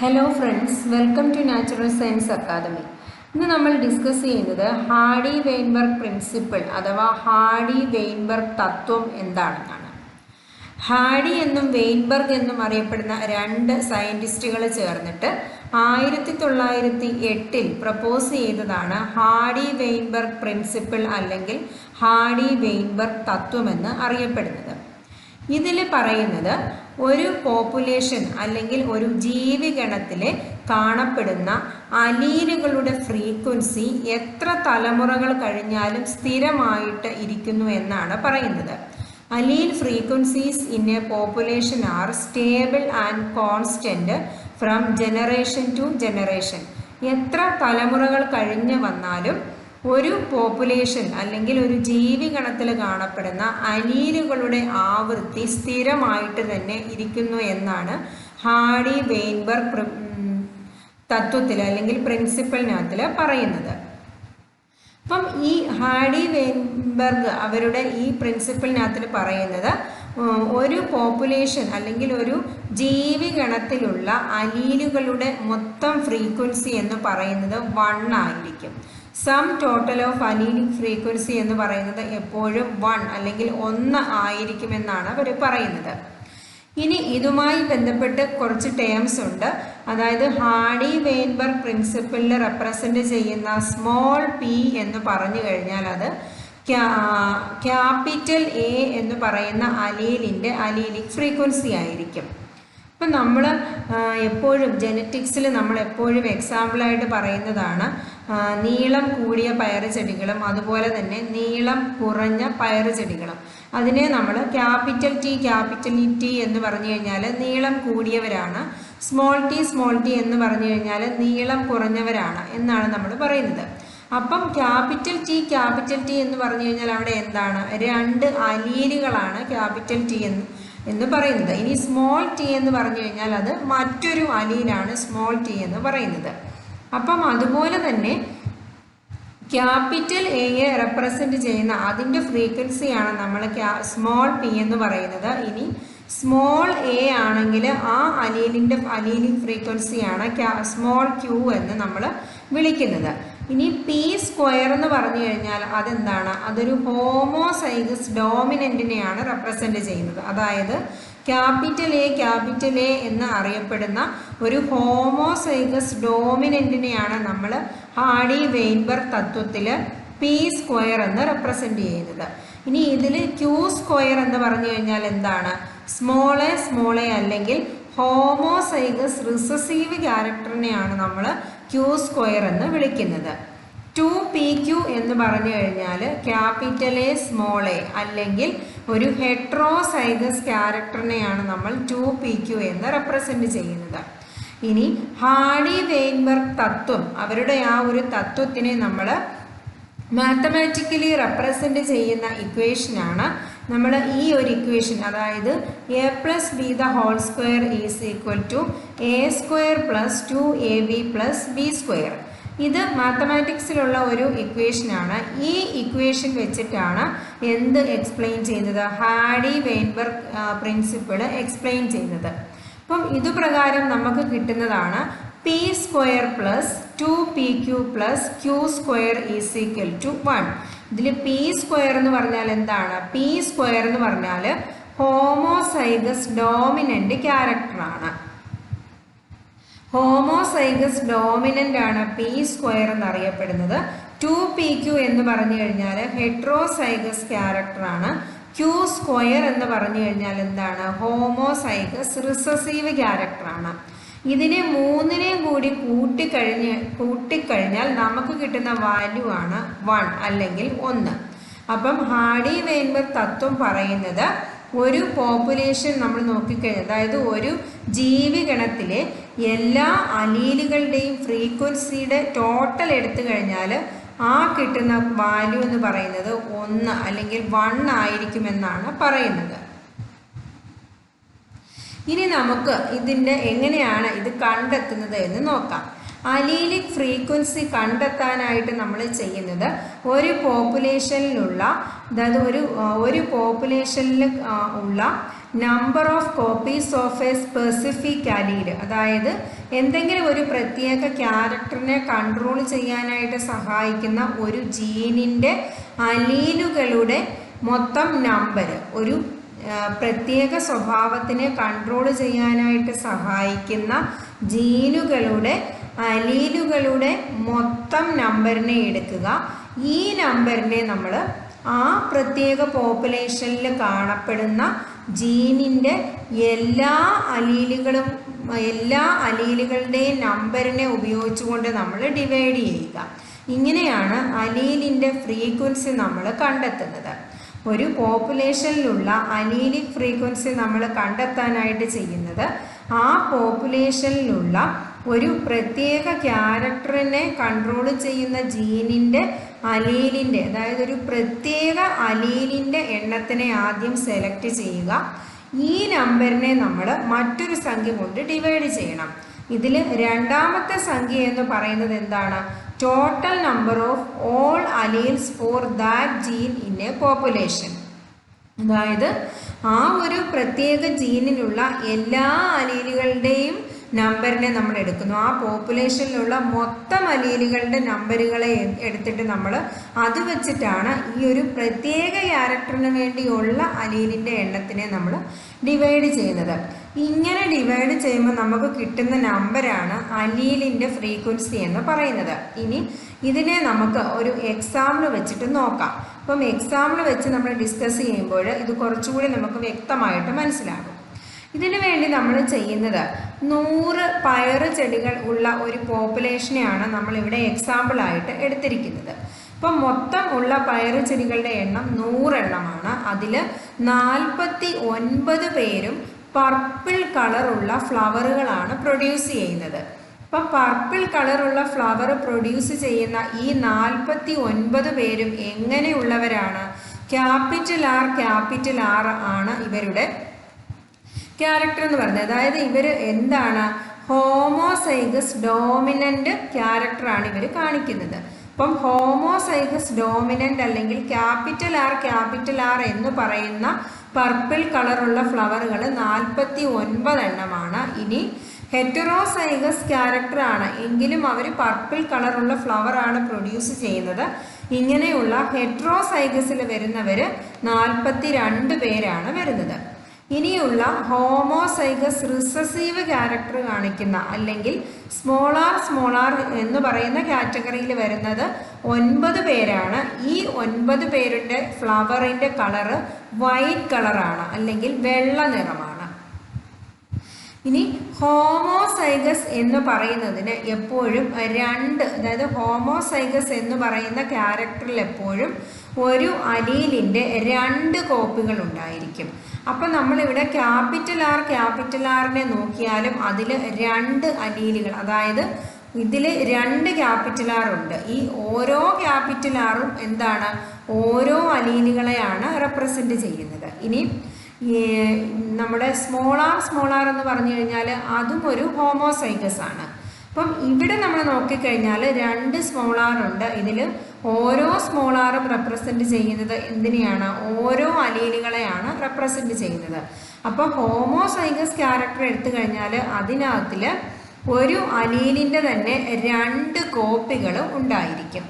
Hello friends, welcome to natural science academy. ഇന്ന് നമ്മൾ discuss ചെയ്യുന്നത് ഹാഡി-വെയ്ൻബെർഗ് പ്രിൻസിപ്പിൾ അഥവാ ഹാഡി-വെയ്ൻബെർഗ് തത്വം എന്താണെന്നാണ്. ഹാഡി എന്നും വെയ്ൻബെർഗ് എന്നും അറിയപ്പെടുന്ന രണ്ട് സയൻറ്റിസ്റ്റുകൾ ചേർന്നിട്ട് 1908 പ്രപ്പോസ് ചെയ്തതാണ് ഹാഡി-വെയ്ൻബെർഗ് പ്രിൻസിപ്പിൾ അല്ലെങ്കിൽ ഹാഡി-വെയ്ൻബെർഗ് തത്വമെന്ന് അറിയപ്പെടുന്നത്. ഇതിൽ പറയുന്നത് ഒരു പോപ്പുലേഷൻ അല്ലെങ്കിൽ ഒരു ജീവിഗണത്തിലെ കാണപ്പെടുന്ന അലീലുകളുടെ ഫ്രീക്വൻസി എത്ര തലമുറകൾ കഴിഞ്ഞാലും സ്ഥിരമായിട്ട് ഇരിക്കുന്നു എന്നാണ് പറയുന്നത്. Allele frequencies in a population are stable and constant from generation to generation. എത്ര തലമുറകൾ കഴിഞ്ഞ് വന്നാലും ഒരു പോപ്പുലേഷൻ അല്ലെങ്കിൽ ഒരു ജീവിഗണത്തിൽ കാണപ്പെടുന്ന അലീലുകളുടെ ആവൃത്തി സ്ഥിരമായിട്ട് തന്നെ ഇരിക്കുന്നു എന്നാണ് ഹാഡി-വെയ്ൻബെർഗ് തത്വത്തിൽ അല്ലെങ്കിൽ പ്രിൻസിപ്പിളിനകത്തിൽ പറയുന്നത്. അപ്പം ഈ ഹാഡി-വെയ്ൻബെർഗ് അവരുടെ ഈ പ്രിൻസിപ്പിളിനകത്തിൽ പറയുന്നത് ഒരു പോപ്പുലേഷൻ അല്ലെങ്കിൽ ഒരു ജീവിഗണത്തിലുള്ള അലീലുകളുടെ മൊത്തം ഫ്രീക്വൻസി എന്ന് പറയുന്നത് 1 ആയിരിക്കും. സം ടോട്ടൽ ഓഫ് അലീലിക് ഫ്രീക്വൻസി എന്ന് പറയുന്നത് എപ്പോഴും 1 അല്ലെങ്കിൽ 1 ആയിരിക്കുമെന്നാണ് അവർ പറയുന്നത്. ഇനി ഇതുമായി ബന്ധപ്പെട്ട് കുറച്ച് ടേംസ് ഉണ്ട്. അതായത് ഹാഡി-വെയ്ൻബെർഗ് പ്രിൻസിപ്പിളിൽ റെപ്രസെൻ്റ് ചെയ്യുന്ന സ്മോൾ പി എന്ന് പറഞ്ഞു കഴിഞ്ഞാൽ അത് ക്യാപിറ്റൽ എ എന്ന് പറയുന്ന അലീലിൻ്റെ അലീലിക് ഫ്രീക്വൻസി ആയിരിക്കും. ഇപ്പം നമ്മൾ എപ്പോഴും ജെനറ്റിക്സിൽ നമ്മൾ എപ്പോഴും എക്സാമ്പിളായിട്ട് പറയുന്നതാണ് നീളം കൂടിയ പയറുചെടികളും അതുപോലെ തന്നെ നീളം കുറഞ്ഞ പയറുചെടികളും. അതിനെ നമ്മൾ ക്യാപിറ്റൽ ടി എന്ന് പറഞ്ഞു കഴിഞ്ഞാൽ നീളം കൂടിയവരാണ്, സ്മോൾ ടി എന്ന് പറഞ്ഞു കഴിഞ്ഞാൽ നീളം കുറഞ്ഞവരാണ് എന്നാണ് നമ്മൾ പറയുന്നത്. അപ്പം ക്യാപിറ്റൽ ടി എന്ന് പറഞ്ഞു കഴിഞ്ഞാൽ അവിടെ എന്താണ്, രണ്ട് അലീലുകളാണ് ക്യാപിറ്റൽ ടി എന്ന് പറയുന്നത്. ഇനി സ്മോൾ ടി എന്ന് പറഞ്ഞു കഴിഞ്ഞാൽ അത് മറ്റൊരു അലീലാണ് സ്മോൾ ടി എന്ന് പറയുന്നത്. അപ്പം അതുപോലെ തന്നെ ക്യാപിറ്റൽ എയെ റെപ്രസെൻ്റ് ചെയ്യുന്ന അതിൻ്റെ ഫ്രീക്വൻസിയാണ് നമ്മൾ സ്മോൾ പി എന്ന് പറയുന്നത്. ഇനി സ്മോൾ എ ആണെങ്കിൽ ആ അലീലിക് ഫ്രീക്വൻസിയാണ് സ്മോൾ ക്യൂ എന്ന് നമ്മൾ വിളിക്കുന്നത്. ഇനി പി സ്ക്വയർ എന്ന് പറഞ്ഞു കഴിഞ്ഞാൽ അതെന്താണ്, അതൊരു ഹോമോസൈഗസ് ഡോമിനൻറ്റിനെയാണ് റെപ്രസെൻ്റ് ചെയ്യുന്നത്. അതായത് ക്യാപിറ്റൽ എ എന്ന് അറിയപ്പെടുന്ന ഒരു ഹോമോസൈഗസ് ഡോമിനൻറ്റിനെയാണ് നമ്മൾ ഹാഡി-വെയ്ൻബെർഗ് തത്വത്തിൽ പി സ്ക്വയർ എന്ന് റെപ്രസെൻ്റ് ചെയ്യുന്നത്. ഇനി ഇതിൽ ക്യൂ സ്ക്വയർ എന്ന് പറഞ്ഞു കഴിഞ്ഞാൽ എന്താണ്, സ്മോൾ എ അല്ലെങ്കിൽ ഹോമോസൈഗസ് റിസസീവ് ക്യാരക്ടറിനെയാണ് നമ്മൾ ക്യൂ സ്ക്വയർ എന്ന് വിളിക്കുന്നത്. 2pq എന്ന് പറഞ്ഞു കഴിഞ്ഞാൽ ക്യാപിറ്റൽ എ സ്മോൾ എ അല്ലെങ്കിൽ ഒരു ഹെട്രോസൈഗസ് ക്യാരക്ടറിനെയാണ് നമ്മൾ 2pq എന്ന് റെപ്രസെൻ്റ് ചെയ്യുന്നത്. ഇനി ഹാഡി-വെയ്ൻബെർഗ് തത്വം അവരുടെ ആ ഒരു തത്വത്തിനെ നമ്മൾ മാത്തമാറ്റിക്കലി റെപ്രസെൻ്റ് ചെയ്യുന്ന ഇക്വേഷനാണ് നമ്മൾ ഈ ഒരു ഇക്വേഷൻ, അതായത് a+b² is equal to a² + 2ab + b². ഇത് മാത്തമാറ്റിക്സിലുള്ള ഒരു ഇക്വേഷനാണ്. ഈ ഇക്വേഷൻ വെച്ചിട്ടാണ് എന്ത് എക്സ്പ്ലെയിൻ ചെയ്യുന്നത്, ഹാഡി-വെയ്ൻബെർഗ് പ്രിൻസിപ്പിൾ എക്സ്പ്ലെയിൻ ചെയ്യുന്നത്. അപ്പം ഇതുപ്രകാരം നമുക്ക് കിട്ടുന്നതാണ് p² + 2pq + q² is equal to 1. ഇതിൽ p² എന്ന് പറഞ്ഞാൽ എന്താണ്, p² എന്ന് പറഞ്ഞാൽ ഹോമോസൈഗസ് ഡോമിനൻ്റ് ക്യാരക്ടറാണ്. ഹോമോസൈഗസ് ഡോമിനൻ്റ് ആണ് p² എന്നറിയപ്പെടുന്നത്. 2pq എന്ന് പറഞ്ഞു കഴിഞ്ഞാൽ ഹെട്രോസൈഗസ് ക്യാരക്ടറാണ്. q² എന്ന് പറഞ്ഞു കഴിഞ്ഞാൽ എന്താണ്, ഹോമോസൈഗസ് റിസസീവ് ക്യാരക്ടറാണ്. ഇതിനെ മൂന്നിനെയും കൂടി കൂട്ടിക്കഴിഞ്ഞാൽ നമുക്ക് കിട്ടുന്ന വാല്യൂ ആണ് 1 അല്ലെങ്കിൽ 1. അപ്പം ഹാഡി-വെയ്ൻബെർഗ് തത്വം പറയുന്നത് ഒരു പോപ്പുലേഷൻ നമ്മൾ നോക്കിക്കഴിഞ്ഞാൽ, അതായത് ഒരു ജീവിഗണത്തിലെ എല്ലാ അലീലുകളുടെയും ഫ്രീക്വൻസിയുടെ ടോട്ടൽ എടുത്തു കഴിഞ്ഞാൽ ആ കിട്ടുന്ന വാല്യൂ എന്ന് പറയുന്നത് 1 അല്ലെങ്കിൽ 1 ആയിരിക്കുമെന്നാണ് പറയുന്നത്. ഇനി നമുക്ക് ഇതിൻ്റെ എങ്ങനെയാണ് ഇത് കണ്ടെത്തുന്നത് എന്ന് നോക്കാം. അലീലിക് ഫ്രീക്വൻസി കണ്ടെത്താനായിട്ട് നമ്മൾ ചെയ്യുന്നത് ഒരു പോപ്പുലേഷനിലുള്ള, അതായത് ഒരു പോപ്പുലേഷനിൽ ഉള്ള number of copies of a specific അലീൽ, അതായത് എന്തെങ്കിലും ഒരു പ്രത്യേക ക്യാരക്ടറിനെ കൺട്രോൾ ചെയ്യാനായിട്ട് സഹായിക്കുന്ന ഒരു ജീനിൻ്റെ അലീലുകളുടെ മൊത്തം നമ്പർ, ഒരു പ്രത്യേക സ്വഭാവത്തിനെ കൺട്രോൾ ചെയ്യാനായിട്ട് സഹായിക്കുന്ന ജീനുകളുടെ അലീലുകളുടെ മൊത്തം നമ്പറിനെ എടുക്കുക. ഈ നമ്പറിനെ നമ്മൾ ആ പ്രത്യേക പോപ്പുലേഷനിൽ കാണപ്പെടുന്ന ജീനിൻ്റെ എല്ലാ അലീലുകളുടെയും നമ്പറിനെ ഉപയോഗിച്ചുകൊണ്ട് നമ്മൾ ഡിവൈഡ് ചെയ്യുക. ഇങ്ങനെയാണ് അലീലിൻ്റെ ഫ്രീക്വൻസി നമ്മൾ കണ്ടെത്തുന്നത്. ഒരു പോപ്പുലേഷനിലുള്ള അലീലിക് ഫ്രീക്വൻസി നമ്മൾ കണ്ടെത്താനായിട്ട് ചെയ്യുന്നത് ആ പോപ്പുലേഷനിലുള്ള ഒരു പ്രത്യേക ക്യാരക്ടറിനെ കൺട്രോൾ ചെയ്യുന്ന ജീനിൻ്റെ അലീലിൻ്റെ, അതായത് ഒരു പ്രത്യേക അലീലിൻ്റെ എണ്ണത്തിനെ ആദ്യം സെലക്ട് ചെയ്യുക. ഈ നമ്പറിനെ നമ്മൾ മറ്റൊരു സംഖ്യ കൊണ്ട് ഡിവൈഡ് ചെയ്യണം. ഇതിൽ രണ്ടാമത്തെ സംഖ്യ എന്ന് പറയുന്നത് എന്താണ്? Total number of all alleles for that gene in a population. അതായത് ആ ഒരു പ്രത്യേക ജീനിലുള്ള എല്ലാ അലീലുകളുടെയും നമ്പറിനെ നമ്മൾ എടുക്കുന്നു. ആ പോപ്പുലേഷനിലുള്ള മൊത്തം അലീലുകളുടെ നമ്പറുകളെ എടുത്തിട്ട് നമ്മൾ അത് വെച്ചിട്ടാണ് ഈ ഒരു പ്രത്യേക ക്യാരക്ടറിന് വേണ്ടിയുള്ള അലീലിൻ്റെ എണ്ണത്തിനെ നമ്മൾ ഡിവൈഡ് ചെയ്യുന്നത്. ഇങ്ങനെ ഡിവൈഡ് ചെയ്യുമ്പോൾ നമുക്ക് കിട്ടുന്ന നമ്പറാണ് അലീലിൻ്റെ ഫ്രീക്വൻസി എന്ന് പറയുന്നത്. ഇനി ഇതിനെ നമുക്ക് ഒരു എക്സാമ്പിൾ വെച്ചിട്ട് നോക്കാം. അപ്പം എക്സാമ്പിൾ വെച്ച് നമ്മൾ ഡിസ്കസ് ചെയ്യുമ്പോൾ ഇത് കുറച്ചുകൂടി നമുക്ക് വ്യക്തമായിട്ട് മനസ്സിലാകും. ഇതിനു വേണ്ടി നമ്മൾ ചെയ്യുന്നത് 100 പയറ് ചെടികൾ ഉള്ള ഒരു പോപ്പുലേഷനെയാണ് നമ്മളിവിടെ എക്സാമ്പിളായിട്ട് എടുത്തിരിക്കുന്നത്. ഇപ്പം മൊത്തം ഉള്ള പയറ് ചെടികളുടെ എണ്ണം 100 എണ്ണമാണ്. അതിൽ 49 പേരും പർപ്പിൾ കളറുള്ള ഫ്ലവറുകളാണ് പ്രൊഡ്യൂസ് ചെയ്യുന്നത്. അപ്പം പർപ്പിൾ കളറുള്ള ഫ്ലവർ പ്രൊഡ്യൂസ് ചെയ്യുന്ന ഈ 49 പേരും എങ്ങനെയുള്ളവരാണ്? ക്യാപിറ്റൽ ആർ ആണ് ഇവരുടെ ക്യാരക്ടർ എന്ന് പറയുന്നത്. അതായത് ഇവർ എന്താണ്? ഹോമോസൈഗസ് ഡോമിനൻ്റ് ക്യാരക്ടറാണ് ഇവർ കാണിക്കുന്നത്. അപ്പം ഹോമോസൈഗസ് ഡോമിനൻ്റ് അല്ലെങ്കിൽ ക്യാപിറ്റൽ ആർ എന്ന് പറയുന്ന പർപ്പിൾ കളറുള്ള ഫ്ലവറുകൾ 49 എണ്ണമാണ്. ഇനി ഹെറ്ററോസൈഗസ് ക്യാരക്ടറാണ് എങ്കിലും അവർ പർപ്പിൾ കളറുള്ള ഫ്ലവറാണ് പ്രൊഡ്യൂസ് ചെയ്യുന്നത്. ഇങ്ങനെയുള്ള ഹെറ്ററോസൈഗസിൽ വരുന്നവർ 42 പേരാണ് വരുന്നത്. ഇനിയുള്ള ഹോമോസൈഗസ് റിസസീവ് ക്യാരക്ടർ കാണിക്കുന്ന അല്ലെങ്കിൽ സ്മോൾ ആർ എന്ന് പറയുന്ന കാറ്റഗറിയിൽ വരുന്നത് 9 പേരാണ്. ഈ 9 പേരുടെ ഫ്ലവറിൻ്റെ കളറ് വൈറ്റ് കളറാണ് അല്ലെങ്കിൽ വെള്ള നിറമാണ്. ഇനി ഹോമോസൈഗസ് എന്ന് പറയുന്നതിന് എപ്പോഴും 2, അതായത് ഹോമോസൈഗസ് എന്ന് പറയുന്ന ക്യാരക്ടറിൽ എപ്പോഴും ഒരു അലീലിൻ്റെ 2 കോപ്പികൾ ഉണ്ടായിരിക്കും. അപ്പം നമ്മളിവിടെ ക്യാപിറ്റൽ ആറിനെ നോക്കിയാലും അതിൽ 2 അലീലുകൾ, അതായത് ഇതിൽ 2 ക്യാപിറ്റൽ ആർ ഉണ്ട്. ഈ ഓരോ ക്യാപിറ്റൽ ആറും എന്താണ്? ഓരോ അലീലുകളെയാണ് റെപ്രസെൻ്റ് ചെയ്യുന്നത്. ഇനി നമ്മുടെ സ്മോൾ ആർ എന്ന് പറഞ്ഞു കഴിഞ്ഞാൽ അതും ഒരു ഹോമോസൈഗസ് ആണ്. അപ്പം ഇവിടെ നമ്മൾ നോക്കിക്കഴിഞ്ഞാൽ 2 സ്മോൾ ആർ ഉണ്ട്. ഇതിൽ ഓരോ സ്മോൾ ആറും റെപ്രസെൻ്റ് ചെയ്യുന്നത് എന്തിനെയാണ്? ഓരോ അലീലുകളെയാണ് റെപ്രസെൻ്റ് ചെയ്യുന്നത്. അപ്പോൾ ഹോമോസൈഗസ് ക്യാരക്ടർ എടുത്തു കഴിഞ്ഞാൽ അതിനകത്തിൽ ഒരു അലീലിൻ്റെ തന്നെ 2 കോപ്പികൾ ഉണ്ടായിരിക്കും.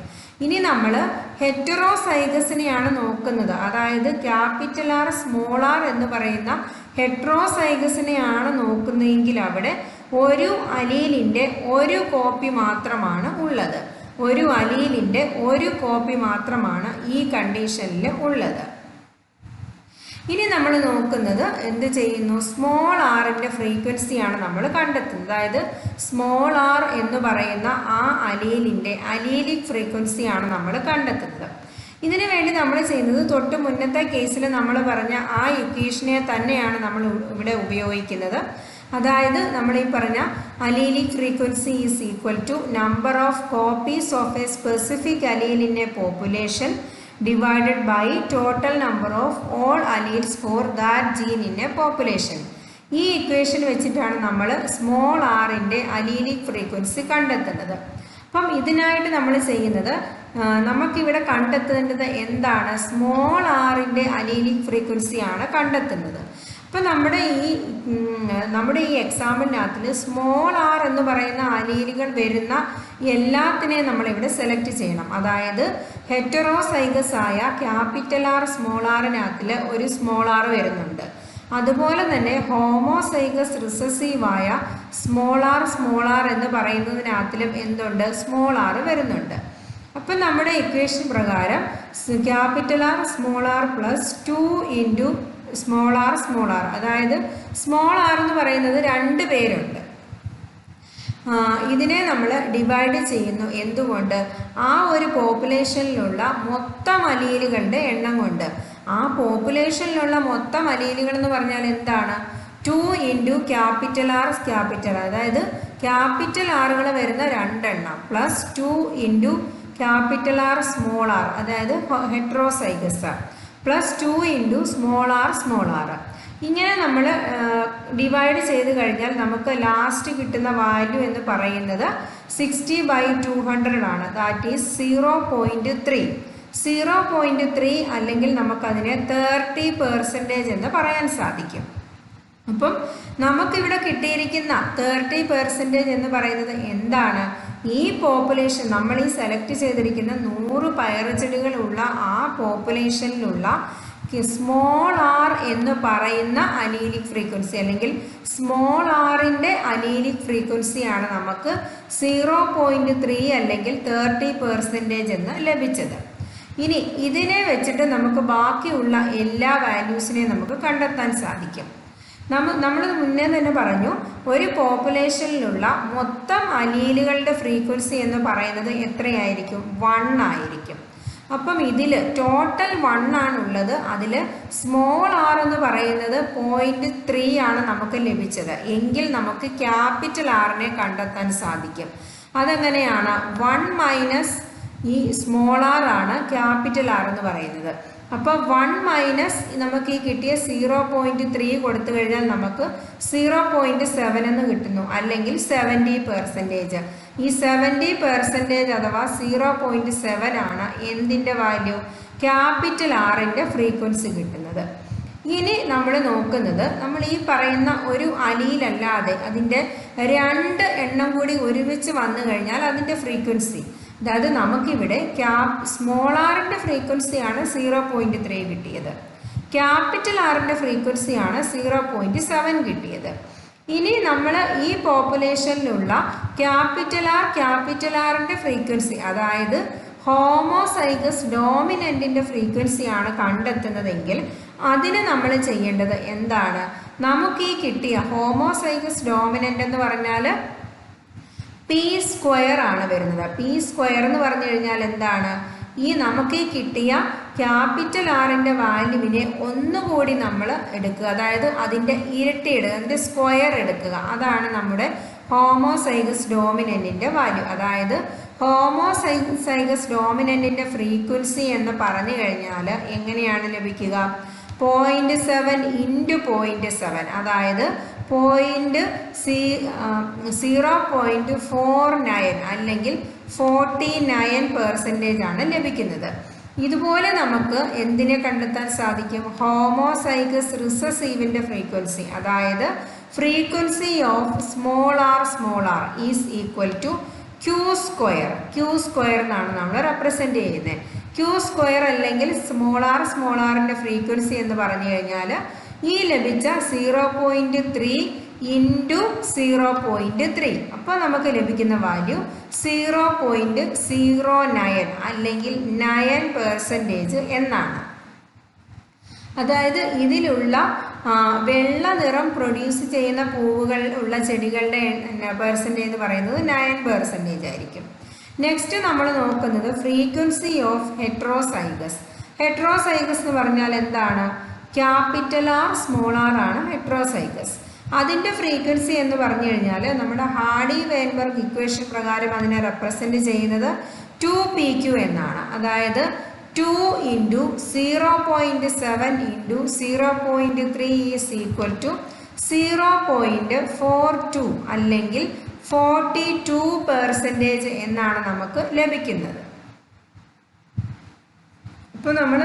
ഇനി നമ്മൾ ഹെറ്ററോസൈഗസിനെയാണ് നോക്കുന്നത്. അതായത് ക്യാപിറ്റൽ ആർ സ്മോൾ ആർ എന്ന് പറയുന്ന ഹെറ്ററോസൈഗസിനെയാണ് നോക്കുന്നതെങ്കിൽ അവിടെ ഒരു അലീലിൻ്റെ ഒരു കോപ്പി മാത്രമാണ് ഉള്ളത്. ഒരു അലീലിൻ്റെ ഒരു കോപ്പി മാത്രമാണ് ഈ കണ്ടീഷനിൽ ഉള്ളത്. ഇനി നമ്മൾ നോക്കുന്നത് എന്ത് ചെയ്യുന്നു? സ്മോൾ ആറിൻ്റെ ഫ്രീക്വൻസിയാണ് നമ്മൾ കണ്ടെത്തുന്നത്. അതായത് സ്മോൾ ആർ എന്ന് പറയുന്ന ആ അലീലിൻ്റെ അലീലിക് ഫ്രീക്വൻസിയാണ് നമ്മൾ കണ്ടെത്തുന്നത്. ഇതിനു വേണ്ടി നമ്മൾ ചെയ്യുന്നത് തൊട്ട് മുന്നത്തെ കേസിൽ നമ്മൾ പറഞ്ഞ ആ ഇക്വേഷനെ തന്നെയാണ് നമ്മൾ ഇവിടെ ഉപയോഗിക്കുന്നത്. അതായത് നമ്മൾ ഈ പറഞ്ഞ allelic frequency is equal to number of copies of a specific allele in a population divided by total number of all alleles for that gene in a population. ഈ ഇക്വേഷൻ വെച്ചിട്ടാണ് നമ്മൾ സ്മോൾ ആറിൻ്റെ അലീലിക് ഫ്രീക്വൻസി കണ്ടെത്തുന്നത്. അപ്പം ഇതിനായിട്ട് നമ്മൾ ചെയ്യുന്നത് നമുക്കിവിടെ കണ്ടെത്തേണ്ടത് എന്താണ്? സ്മോൾ ആറിൻ്റെ അലീലിക് ഫ്രീക്വൻസിയാണ് കണ്ടെത്തുന്നത്. അപ്പം നമ്മുടെ ഈ എക്സാമ്പിളിനകത്തിൽ സ്മോൾ ആർ എന്ന് പറയുന്ന അലീലുകൾ വരുന്ന എല്ലാത്തിനെയും നമ്മളിവിടെ സെലക്ട് ചെയ്യണം. അതായത് ഹെറ്ററോസൈഗസ് ആയ ക്യാപിറ്റൽ ആർ സ്മോൾ ആറിനകത്തിൽ ഒരു സ്മോൾ ആർ വരുന്നുണ്ട്. അതുപോലെ തന്നെ ഹോമോസൈഗസ് റിസസീവായ സ്മോൾ ആർ എന്ന് പറയുന്നതിനകത്തിലും എന്തുണ്ട്, സ്മോൾ ആർ വരുന്നുണ്ട്. അപ്പം നമ്മുടെ ഇക്വേഷൻ പ്രകാരം capital R plus 2 into small R, അതായത് സ്മോൾ ആർ എന്ന് പറയുന്നത് 2 പേരുണ്ട്. ഇതിനെ നമ്മൾ ഡിവൈഡ് ചെയ്യുന്നു. എന്തുകൊണ്ട്? ആ ഒരു പോപ്പുലേഷനിലുള്ള മൊത്തം അലീലുകളുടെ എണ്ണം കൊണ്ട്. ആ പോപ്പുലേഷനിലുള്ള മൊത്തം അലീലുകൾ എന്ന് പറഞ്ഞാൽ എന്താണ്? 2 ഇൻറ്റു ക്യാപിറ്റൽ ആർ, അതായത് ക്യാപിറ്റൽ ആറുകൾ വരുന്ന 2 എണ്ണം plus 2 into capital R small R, അതായത് heterozygous plus 2 into small R. ഇങ്ങനെ നമ്മൾ ഡിവൈഡ് ചെയ്ത് കഴിഞ്ഞാൽ നമുക്ക് ലാസ്റ്റ് കിട്ടുന്ന വാല്യൂ എന്ന് പറയുന്നത് 60/200 ആണ്. That is 0.3. 0.3 അല്ലെങ്കിൽ നമുക്കതിനെ 30% എന്ന് പറയാൻ സാധിക്കും. അപ്പം നമുക്കിവിടെ കിട്ടിയിരിക്കുന്ന 30% എന്ന് പറയുന്നത് എന്താണ്? ഈ പോപ്പുലേഷൻ നമ്മൾ ഈ സെലക്ട് ചെയ്തിരിക്കുന്ന 100 പയറുചെടികളുള്ള ആ പോപ്പുലേഷനിലുള്ള സ്മോൾ ആർ എന്ന് പറയുന്ന അലീലിക് ഫ്രീക്വൻസി അല്ലെങ്കിൽ സ്മോൾ ആറിൻ്റെ അലീലിക് ഫ്രീക്വൻസിയാണ് നമുക്ക് 0.3 അല്ലെങ്കിൽ 30% എന്ന് ലഭിച്ചത്. ഇനി ഇതിനെ വെച്ചിട്ട് നമുക്ക് ബാക്കിയുള്ള എല്ലാ വാല്യൂസിനെയും നമുക്ക് കണ്ടെത്താൻ സാധിക്കും. നമ്മൾ മുന്നേ തന്നെ പറഞ്ഞു, ഒരു പോപ്പുലേഷനിലുള്ള മൊത്തം അലീലുകളുടെ ഫ്രീക്വൻസി എന്ന് പറയുന്നത് എത്രയായിരിക്കും? 1 ആയിരിക്കും. അപ്പം ഇതിൽ ടോട്ടൽ 1 ആണുള്ളത്. അതിൽ സ്മോൾ ആർ എന്ന് പറയുന്നത് 0.3 ആണ് നമുക്ക് ലഭിച്ചത്. എങ്കിൽ നമുക്ക് ക്യാപിറ്റൽ ആറിനെ കണ്ടെത്താൻ സാധിക്കും. അതെങ്ങനെയാണ്? 1 മൈനസ് ഈ സ്മോൾ ആർ ആണ് ക്യാപിറ്റൽ ആർ എന്ന് പറയുന്നത്. അപ്പോൾ 1 മൈനസ് നമുക്ക് ഈ കിട്ടിയ 0.3 കൊടുത്തു കഴിഞ്ഞാൽ നമുക്ക് 0.7 എന്ന് കിട്ടുന്നു, അല്ലെങ്കിൽ 70%. ഈ 70% അഥവാ 0.7 ആണ് എന്തിൻ്റെ വാല്യൂ? ക്യാപിറ്റൽ ആറിൻ്റെ ഫ്രീക്വൻസി കിട്ടുന്നത്. ഇനി നമ്മൾ നോക്കുന്നത്, നമ്മൾ ഈ പറയുന്ന ഒരു അലീലല്ലാതെ അതിൻ്റെ 2 എണ്ണം കൂടി ഒരുമിച്ച് വന്നു കഴിഞ്ഞാൽ അതിൻ്റെ ഫ്രീക്വൻസി, അതായത് നമുക്കിവിടെ സ്മോൾ ആറിൻ്റെ ഫ്രീക്വൻസിയാണ് 0.3 കിട്ടിയത്, ക്യാപിറ്റൽ ആറിൻ്റെ ഫ്രീക്വൻസിയാണ് 0.7 കിട്ടിയത്. ഇനി നമ്മൾ ഈ പോപ്പുലേഷനിലുള്ള ക്യാപിറ്റൽ ആറിൻ്റെ ഫ്രീക്വൻസി, അതായത് ഹോമോസൈഗസ് ഡോമിനൻറ്റിൻ്റെ ഫ്രീക്വൻസിയാണ് കണ്ടെത്തുന്നതെങ്കിൽ അതിന് നമ്മൾ ചെയ്യേണ്ടത് എന്താണ്? നമുക്ക് ഈ കിട്ടിയ ഹോമോസൈഗസ് ഡോമിനൻ്റ് എന്ന് പറഞ്ഞാൽ p² ആണ് വരുന്നത്. p² എന്ന് പറഞ്ഞു കഴിഞ്ഞാൽ എന്താണ്? ഈ നമുക്ക് ഈ കിട്ടിയ ക്യാപിറ്റൽ ആറിൻ്റെ വാല്യൂവിനെ ഒന്നുകൂടി നമ്മൾ എടുക്കുക, അതായത് അതിൻ്റെ ഇരട്ടി എടുക്കുക, അതിൻ്റെ സ്ക്വയർ എടുക്കുക. അതാണ് നമ്മുടെ ഹോമോസൈഗസ് ഡോമിനൻറ്റിൻ്റെ വാല്യൂ. അതായത് ഹോമോസൈഗസ് ഡോമിനൻറ്റിൻ്റെ ഫ്രീക്വൻസി എന്ന് പറഞ്ഞു കഴിഞ്ഞാൽ എങ്ങനെയാണ് ലഭിക്കുക? 0.7 ഇൻറ്റു 0.7, അതായത് 0.49 അല്ലെങ്കിൽ 49% ആണ് ലഭിക്കുന്നത്. ഇതുപോലെ നമുക്ക് എന്തിനെ കണ്ടെത്താൻ സാധിക്കും? ഹോമോസൈഗസ് റിസസീവിൻ്റെ ഫ്രീക്വൻസി, അതായത് frequency of small R is equal to Q² എന്നാണ് നമ്മൾ റെപ്രസെൻ്റ് ചെയ്യുന്നത്. Q² അല്ലെങ്കിൽ സ്മോൾ ആറിൻ്റെ ഫ്രീക്വൻസി എന്ന് പറഞ്ഞു കഴിഞ്ഞാൽ ഈ ലഭിച്ച 0.3 ഇൻറ്റു 0.3, അപ്പോൾ നമുക്ക് ലഭിക്കുന്ന വാല്യൂ 0.09 അല്ലെങ്കിൽ 9% എന്നാണ്. അതായത് ഇതിലുള്ള വെള്ള നിറം പ്രൊഡ്യൂസ് ചെയ്യുന്ന പൂവുകൾ ഉള്ള ചെടികളുടെ പെർസെൻറ്റേജ് എന്ന് പറയുന്നത് 9% ആയിരിക്കും. നെക്സ്റ്റ് നമ്മൾ നോക്കുന്നത് ഫ്രീക്വൻസി ഓഫ് ഹെറ്ററോസൈഗസ് എന്ന് പറഞ്ഞാൽ എന്താണ്? ക്യാപിറ്റൽ ആർ സ്മോൾ ആർ ആണ് ഹെറ്ററോസൈഗസ്. അതിൻ്റെ ഫ്രീക്വൻസി എന്ന് പറഞ്ഞു കഴിഞ്ഞാൽ നമ്മുടെ ഹാർഡി-വെയിൻബെർഗ് ഇക്വേഷൻ പ്രകാരം അതിനെ റെപ്രസെൻ്റ് ചെയ്യുന്നത് 2pq എന്നാണ്. അതായത് 2 into 0.7 into 0.3 is equal to 0.42 അല്ലെങ്കിൽ 42% എന്നാണ് നമുക്ക് ലഭിക്കുന്നത്. ഇപ്പോൾ നമ്മൾ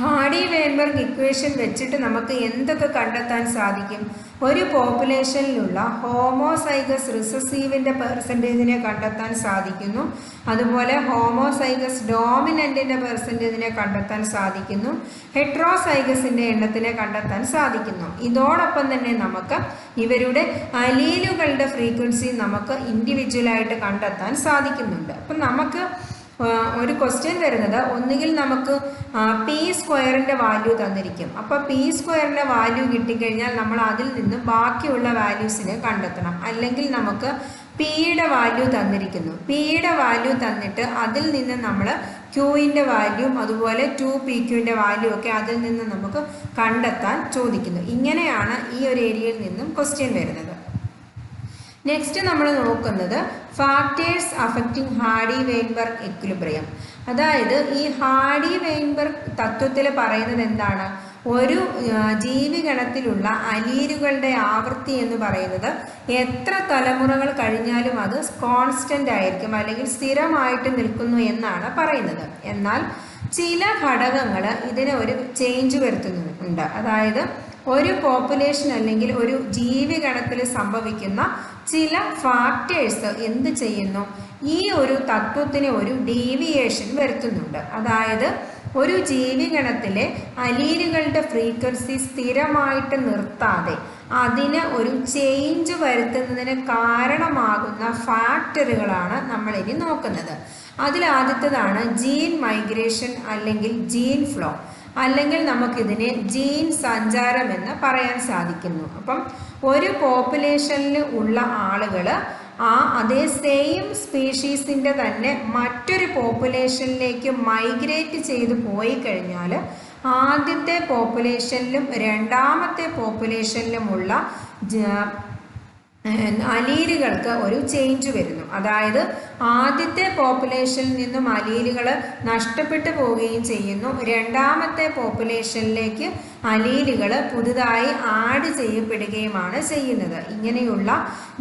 ഹാഡി-വെയ്ൻബെർഗ് ഇക്വേഷൻ വെച്ചിട്ട് നമുക്ക് എന്തൊക്കെ കണ്ടെത്താൻ സാധിക്കും? ഒരു പോപ്പുലേഷനിലുള്ള ഹോമോസൈഗസ് റിസസീവിൻ്റെ പെർസെൻറ്റേജിനെ കണ്ടെത്താൻ സാധിക്കുന്നു. അതുപോലെ ഹോമോസൈഗസ് ഡോമിനൻറ്റിൻ്റെ പെർസെൻറ്റേജിനെ കണ്ടെത്താൻ സാധിക്കുന്നു. ഹെട്രോസൈഗസിൻ്റെ എണ്ണത്തിനെ കണ്ടെത്താൻ സാധിക്കുന്നു. ഇതോടൊപ്പം തന്നെ നമുക്ക് ഇവരുടെ അലീലുകളുടെ ഫ്രീക്വൻസി നമുക്ക് ഇൻഡിവിജ്വലായിട്ട് കണ്ടെത്താൻ സാധിക്കുന്നുണ്ട്. അപ്പം നമുക്ക് ഒരു ക്വസ്റ്റ്യൻ വരുന്നത് ഒന്നുകിൽ നമുക്ക് പി സ്ക്വയറിൻ്റെ വാല്യൂ തന്നിരിക്കും. അപ്പോൾ പി സ്ക്വയറിൻ്റെ വാല്യൂ കിട്ടിക്കഴിഞ്ഞാൽ നമ്മൾ അതിൽ നിന്ന് ബാക്കിയുള്ള വാല്യൂസിനെ കണ്ടെത്തണം. അല്ലെങ്കിൽ നമുക്ക് പിയുടെ വാല്യൂ തന്നിരിക്കുന്നു. പിയുടെ വാല്യൂ തന്നിട്ട് അതിൽ നിന്ന് നമ്മൾ ക്യൂവിൻ്റെ വാല്യൂം അതുപോലെ 2pqൻ്റെ വാല്യൂ ഒക്കെ അതിൽ നിന്ന് നമുക്ക് കണ്ടെത്താൻ ചോദിക്കുന്നു. ഇങ്ങനെയാണ് ഈ ഒരു ഏരിയയിൽ നിന്നും ക്വസ്റ്റ്യൻ വരുന്നത്. നെക്സ്റ്റ് നമ്മൾ നോക്കുന്നത് ഫാക്ടേഴ്സ് അഫക്റ്റിംഗ് ഹാഡി-വെയ്ൻബെർഗ് ഇക്വിലിബ്രിയം. അതായത് ഈ ഹാഡി-വെയ്ൻബെർഗ് തത്വത്തിൽ പറയുന്നത് എന്താണ്? ഒരു ജീവിഗണത്തിലുള്ള അലീലുകളുടെ ആവൃത്തി എന്ന് പറയുന്നത് എത്ര തലമുറകൾ കഴിഞ്ഞാലും അത് കോൺസ്റ്റൻ്റ് ആയിരിക്കും അല്ലെങ്കിൽ സ്ഥിരമായിട്ട് നിൽക്കുന്നു എന്നാണ് പറയുന്നത്. എന്നാൽ ചില ഘടകങ്ങൾ ഇതിന് ഒരു ചേഞ്ച് വരുത്തുന്നുണ്ട്. അതായത് ഒരു പോപ്പുലേഷൻ അല്ലെങ്കിൽ ഒരു ജീവിഗണത്തിൽ സംഭവിക്കുന്ന ചില ഫാക്ടേഴ്സ് എന്ത് ചെയ്യുന്നു? ഈ ഒരു തത്വത്തിന് ഒരു ഡീവിയേഷൻ വരുത്തുന്നുണ്ട്. അതായത് ഒരു ജീവിഗണത്തിലെ അലീലുകളുടെ ഫ്രീക്വൻസി സ്ഥിരമായിട്ട് നിർത്താതെ അതിന് ഒരു ചേഞ്ച് വരുത്തുന്നതിന് കാരണമാകുന്ന ഫാക്ടറുകളാണ് നമ്മളിനി നോക്കുന്നത്. അതിലാദ്യത്തേതാണ് ജീൻ മൈഗ്രേഷൻ അല്ലെങ്കിൽ ജീൻ ഫ്ലോ, അല്ലെങ്കിൽ നമുക്കിതിനെ ജീൻ സഞ്ചാരം എന്ന് പറയാൻ സാധിക്കുന്നു. അപ്പം ഒരു പോപ്പുലേഷനിൽ ഉള്ള ആളുകൾ അതേ സെയിം സ്പീഷീസിൻ്റെ തന്നെ മറ്റൊരു പോപ്പുലേഷനിലേക്ക് മൈഗ്രേറ്റ് ചെയ്ത് പോയി കഴിഞ്ഞാൽ ആദ്യത്തെ പോപ്പുലേഷനിലും രണ്ടാമത്തെ പോപ്പുലേഷനിലുമുള്ള അലീലുകൾക്ക് ഒരു ചേഞ്ച് വരുന്നു. അതായത് ആദ്യത്തെ പോപ്പുലേഷനിൽ നിന്നും അലീലുകൾ നഷ്ടപ്പെട്ടു പോവുകയും ചെയ്യുന്നു. രണ്ടാമത്തെ പോപ്പുലേഷനിലേക്ക് അലീലുകൾ പുതുതായി ആഡ് ചെയ്യപ്പെടുകയുമാണ് ചെയ്യുന്നത്. ഇങ്ങനെയുള്ള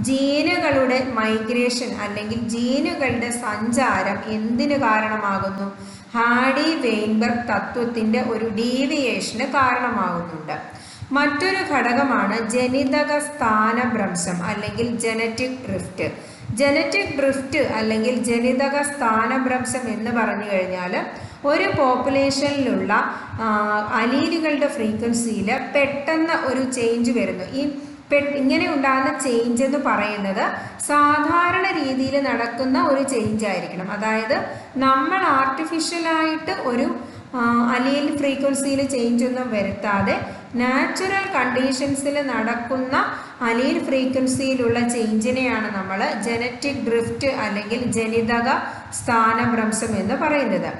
ജീനുകളുടെ മൈഗ്രേഷൻ അല്ലെങ്കിൽ ജീനുകളുടെ സഞ്ചാരം എന്തിനു കാരണമാകുന്നു? ഹാഡി-വെയ്ൻബെർഗ് തത്വത്തിൻ്റെ ഒരു ഡീവിയേഷന് കാരണമാകുന്നുണ്ട്. മറ്റൊരു ഘടകമാണ് ജനിതക സ്ഥാനഭ്രംശം അല്ലെങ്കിൽ ജനറ്റിക് ഡ്രിഫ്റ്റ്. ജനറ്റിക് ഡ്രിഫ്റ്റ് അല്ലെങ്കിൽ ജനിതക സ്ഥാനഭ്രംശം എന്ന് പറഞ്ഞു കഴിഞ്ഞാൽ ഒരു പോപ്പുലേഷനിലുള്ള അലീലുകളുടെ ഫ്രീക്വൻസിയിൽ പെട്ടെന്ന് ഒരു ചേഞ്ച് വരുന്നു. ഇങ്ങനെ ഉണ്ടാകുന്ന ചേഞ്ച് എന്ന് പറയുന്നത് സാധാരണ രീതിയിൽ നടക്കുന്ന ഒരു ചേഞ്ച് ആയിരിക്കണം. അതായത് നമ്മൾ ആർട്ടിഫിഷ്യലായിട്ട് ഒരു അലീൽ ഫ്രീക്വൻസിയിൽ ചേഞ്ച് ഒന്നും വരുത്താതെ നാച്ചുറൽ കണ്ടീഷൻസിൽ നടക്കുന്ന അലീൽ ഫ്രീക്വൻസിയിലുള്ള ചേഞ്ചിനെയാണ് നമ്മൾ ജനറ്റിക് ഡ്രിഫ്റ്റ് അല്ലെങ്കിൽ ജനിതക സ്ഥാനഭ്രംശം എന്ന് പറയുന്നത്.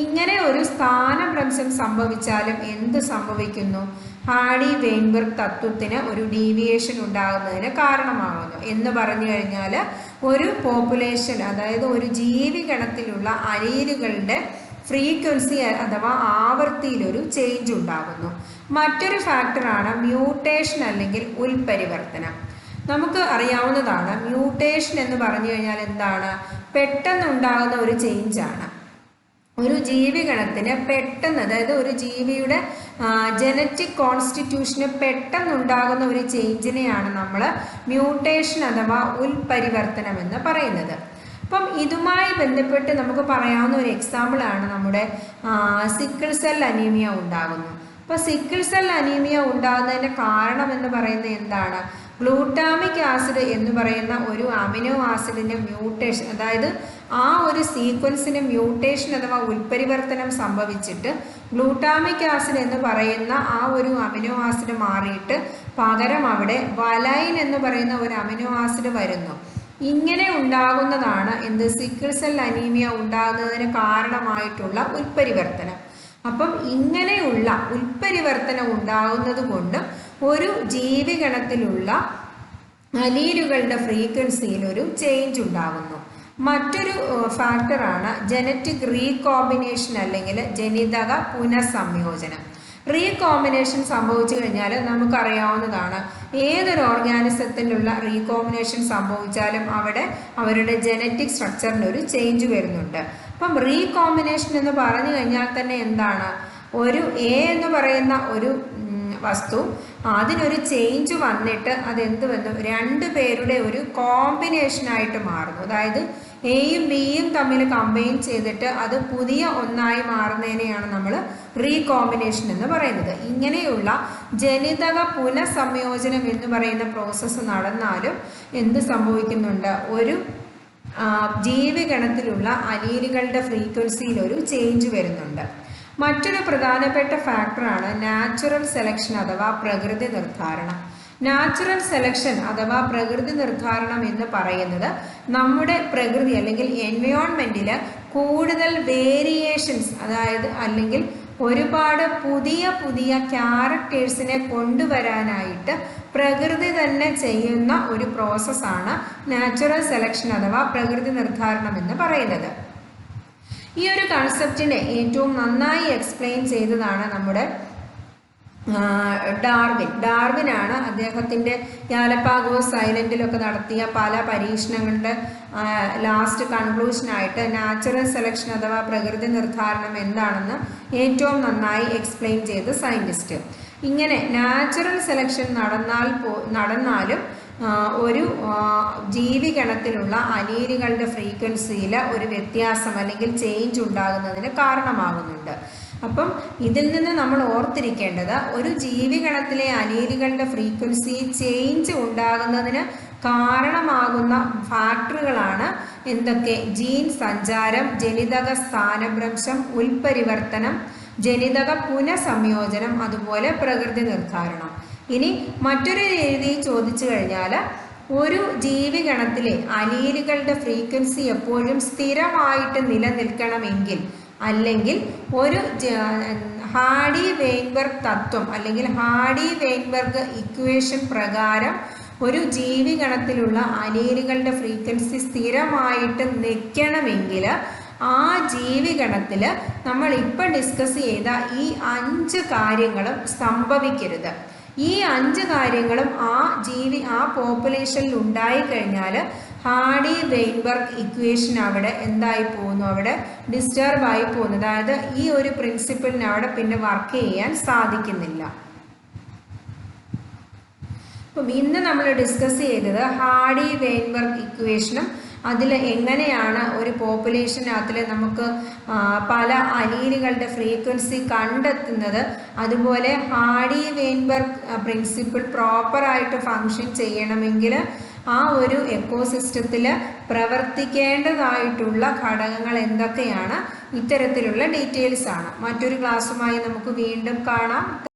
ഇങ്ങനെ ഒരു സ്ഥാനഭ്രംശം സംഭവിച്ചാലും എന്ത് സംഭവിക്കുന്നു? ഹാഡി-വെയ്ൻബെർഗ് തത്വത്തിന് ഒരു ഡീവിയേഷൻ ഉണ്ടാകുന്നതിന് കാരണമാകുന്നു. എന്ന് പറഞ്ഞു കഴിഞ്ഞാൽ ഒരു പോപ്പുലേഷൻ, അതായത് ഒരു ജീവിഗണത്തിലുള്ള അലീലുകളുടെ ഫ്രീക്വൻസി അഥവാ ആവൃത്തിയിലൊരു ചേഞ്ച് ഉണ്ടാകുന്നു. മറ്റൊരു ഫാക്ടറാണ് മ്യൂട്ടേഷൻ അല്ലെങ്കിൽ ഉൽപരിവർത്തനം. നമുക്ക് അറിയാവുന്നതാണ് മ്യൂട്ടേഷൻ എന്ന് പറഞ്ഞു കഴിഞ്ഞാൽ എന്താണ്? പെട്ടെന്നുണ്ടാകുന്ന ഒരു ചേഞ്ചാണ്. ഒരു ജീവിഗണത്തിന് പെട്ടെന്ന്, അതായത് ഒരു ജീവിയുടെ ജനറ്റിക് കോൺസ്റ്റിറ്റ്യൂഷന് പെട്ടെന്നുണ്ടാകുന്ന ഒരു ചേഞ്ചിനെയാണ് നമ്മൾ മ്യൂട്ടേഷൻ അഥവാ ഉൽപരിവർത്തനം എന്ന് പറയുന്നത്. അപ്പം ഇതുമായി ബന്ധപ്പെട്ട് നമുക്ക് പറയാവുന്ന ഒരു എക്സാമ്പിളാണ് നമ്മുടെ സിക്കിൾ സെൽ അനീമിയ ഉണ്ടാകുന്നു. അപ്പോൾ സിക്കിൾ സെൽ അനീമിയ ഉണ്ടാകുന്നതിൻ്റെ കാരണം എന്ന് പറയുന്നത് എന്താണ്? ഗ്ലൂട്ടാമിക് ആസിഡ് എന്ന് പറയുന്ന ഒരു അമിനോ ആസിഡിൻ്റെ മ്യൂട്ടേഷൻ, അതായത് ആ ഒരു സീക്വൻസിന് മ്യൂട്ടേഷൻ അഥവാ ഉൽപരിവർത്തനം സംഭവിച്ചിട്ട് ഗ്ലൂട്ടാമിക് ആസിഡ് എന്ന് പറയുന്ന ആ ഒരു അമിനോ ആസിഡ് മാറിയിട്ട് പകരം അവിടെ വലൈൻ എന്ന് പറയുന്ന ഒരു അമിനോ ആസിഡ് വരുന്നു. ഇങ്ങനെ ഉണ്ടാകുന്നതാണ് എന്ത്? സിക്കിൾ സെൽ അനീമിയ ഉണ്ടാകുന്നതിന് കാരണമായിട്ടുള്ള ഉൽപരിവർത്തനം. അപ്പം ഇങ്ങനെയുള്ള ഉൽപരിവർത്തനം ഉണ്ടാകുന്നത് കൊണ്ട് ഒരു ജീവിഗണത്തിലുള്ള അലീലുകളുടെ ഫ്രീക്വൻസിയിൽ ഒരു ചേഞ്ച് ഉണ്ടാകുന്നു. മറ്റൊരു ഫാക്ടറാണ് ജനറ്റിക് റീകോമ്പിനേഷൻ അല്ലെങ്കിൽ ജനിതക പുനഃസംയോജനം. റീകോമ്പിനേഷൻ സംഭവിച്ചു കഴിഞ്ഞാൽ നമുക്കറിയാവുന്നതാണ് ഏതൊരു ഓർഗാനിസത്തിലുള്ള റീകോമ്പിനേഷൻ സംഭവിച്ചാലും അവിടെ അവരുടെ ജനറ്റിക് സ്ട്രക്ചറിന് ഒരു ചേഞ്ച് വരുന്നുണ്ട്. അപ്പം റീകോമ്പിനേഷൻ എന്ന് പറഞ്ഞു കഴിഞ്ഞാൽ തന്നെ എന്താണ്? ഒരു എ എന്ന് പറയുന്ന ഒരു വസ്തു അതിനൊരു ചേഞ്ച് വന്നിട്ട് അതെന്ത് വന്നു, രണ്ട് പേരുടെ ഒരു കോമ്പിനേഷനായിട്ട് മാറുന്നു. അതായത് എയും ബിയും തമ്മിൽ കമ്പൈൻ ചെയ്തിട്ട് അത് പുതിയ ഒന്നായി മാറുന്നതിനെയാണ് നമ്മൾ റീകോമ്പിനേഷൻ എന്ന് പറയുന്നത്. ഇങ്ങനെയുള്ള ജനിതക പുനഃസംയോജനം എന്ന് പറയുന്ന പ്രോസസ്സ് നടന്നാലും എന്ത് സംഭവിക്കുന്നുണ്ട്, ഒരു ജീവിഗണത്തിലുള്ള അലീലുകളുടെ ഫ്രീക്വൻസിയിൽ ഒരു ചേഞ്ച് വരുന്നുണ്ട്. മറ്റൊരു പ്രധാനപ്പെട്ട ഫാക്ടറാണ് നാച്ചുറൽ സെലക്ഷൻ അഥവാ പ്രകൃതി നിർദ്ധാരണം. നാച്ചുറൽ സെലക്ഷൻ അഥവാ പ്രകൃതി നിർദ്ധാരണം എന്ന് പറയുന്നത് നമ്മുടെ പ്രകൃതി അല്ലെങ്കിൽ എൻവയോൺമെൻറ്റിൽ കൂടുതൽ വേരിയേഷൻസ്, അതായത് അല്ലെങ്കിൽ ഒരുപാട് പുതിയ പുതിയ ക്യാരക്ടേഴ്സിനെ കൊണ്ടുവരാനായിട്ട് പ്രകൃതി തന്നെ ചെയ്യുന്ന ഒരു പ്രോസസ്സാണ് നാച്ചുറൽ സെലക്ഷൻ അഥവാ പ്രകൃതി നിർദ്ധാരണം എന്ന് പറയുന്നത്. ഈ ഒരു കൺസെപ്റ്റിനെ ഏറ്റവും നന്നായി എക്സ്പ്ലെയിൻ ചെയ്തതാണ് നമ്മുടെ ഡാർവിനാണ്. അദ്ദേഹത്തിൻ്റെ ഗാലപ്പാഗോസ് ഐലൻഡിലൊക്കെ നടത്തിയ പല പരീക്ഷണങ്ങളുടെ ലാസ്റ്റ് കൺക്ലൂഷനായിട്ട് നാച്ചുറൽ സെലക്ഷൻ അഥവാ പ്രകൃതി നിർദ്ധാരണം എന്താണെന്ന് ഏറ്റവും നന്നായി എക്സ്പ്ലെയിൻ ചെയ്ത സയൻറ്റിസ്റ്റ്. ഇങ്ങനെ നാച്ചുറൽ സെലക്ഷൻ നടന്നാലും ഒരു ജീവിഗണത്തിലുള്ള അലീലുകളുടെ ഫ്രീക്വൻസിയിൽ ഒരു വ്യത്യാസം അല്ലെങ്കിൽ ചേഞ്ച് ഉണ്ടാകുന്നതിന് കാരണമാകുന്നുണ്ട്. അപ്പം ഇതിൽ നിന്ന് നമ്മൾ ഓർത്തിരിക്കേണ്ടത്, ഒരു ജീവിഗണത്തിലെ അലീലുകളുടെ ഫ്രീക്വൻസി ചേഞ്ച് ഉണ്ടാകുന്നതിന് കാരണമാകുന്ന ഫാക്ടറുകളാണ് എന്തൊക്കെ? ജീൻ സഞ്ചാരം, ജനിതക സ്ഥാനഭ്രംശം, ഉൽപരിവർത്തനം, ജനിതക പുനഃസംയോജനം, അതുപോലെ പ്രകൃതി നിർദ്ധാരണം. ഇനി മറ്റൊരു രീതിയിൽ ചോദിച്ചു കഴിഞ്ഞാൽ, ഒരു ജീവിഗണത്തിലെ അലീലുകളുടെ ഫ്രീക്വൻസി എപ്പോഴും സ്ഥിരമായിട്ട് നിലനിൽക്കണമെങ്കിൽ, അല്ലെങ്കിൽ ഒരു ഹാഡി-വെയ്ൻബെർഗ് തത്വം അല്ലെങ്കിൽ ഹാഡി-വെയ്ൻബെർഗ് ഇക്വേഷൻ പ്രകാരം ഒരു ജീവിഗണത്തിലുള്ള അലീലുകളുടെ ഫ്രീക്വൻസി സ്ഥിരമായിട്ട് നിൽക്കണമെങ്കിൽ ആ ജീവിഗണത്തിൽ നമ്മൾ ഇപ്പം ഡിസ്കസ് ചെയ്ത ഈ 5 കാര്യങ്ങളും സംഭവിക്കരുത്. ഈ 5 കാര്യങ്ങളും ആ പോപ്പുലേഷനിൽ ഉണ്ടായിക്കഴിഞ്ഞാൽ ഹാഡി-വെയ്ൻബെർഗ് ഇക്വേഷൻ അവിടെ എന്തായി പോകുന്നു, അവിടെ ഡിസ്റ്റർബ് ആയി പോകുന്നു. അതായത് ഈ ഒരു പ്രിൻസിപ്പിളിന് അവിടെ പിന്നെ വർക്ക് ചെയ്യാൻ സാധിക്കുന്നില്ല. അപ്പം ഇന്ന് നമ്മൾ ഡിസ്കസ് ചെയ്തത് ഹാഡി-വെയ്ൻബെർഗ് ഇക്വേഷനും അതിൽ എങ്ങനെയാണ് ഒരു പോപ്പുലേഷനകത്തിൽ നമുക്ക് പല അലീലുകളുടെ ഫ്രീക്വൻസി കണ്ടെത്തുന്നത്, അതുപോലെ ഹാഡി-വെയ്ൻബെർഗ് പ്രിൻസിപ്പിൾ പ്രോപ്പറായിട്ട് ഫങ്ഷൻ ചെയ്യണമെങ്കിൽ ആ ഒരു എക്കോസിസ്റ്റത്തിൽ പ്രവർത്തിക്കേണ്ടതായിട്ടുള്ള ഘടകങ്ങൾ എന്തൊക്കെയാണ്, ഇത്തരത്തിലുള്ള ഡീറ്റെയിൽസ് ആണ്. മറ്റൊരു ക്ലാസ്സുമായി നമുക്ക് വീണ്ടും കാണാം.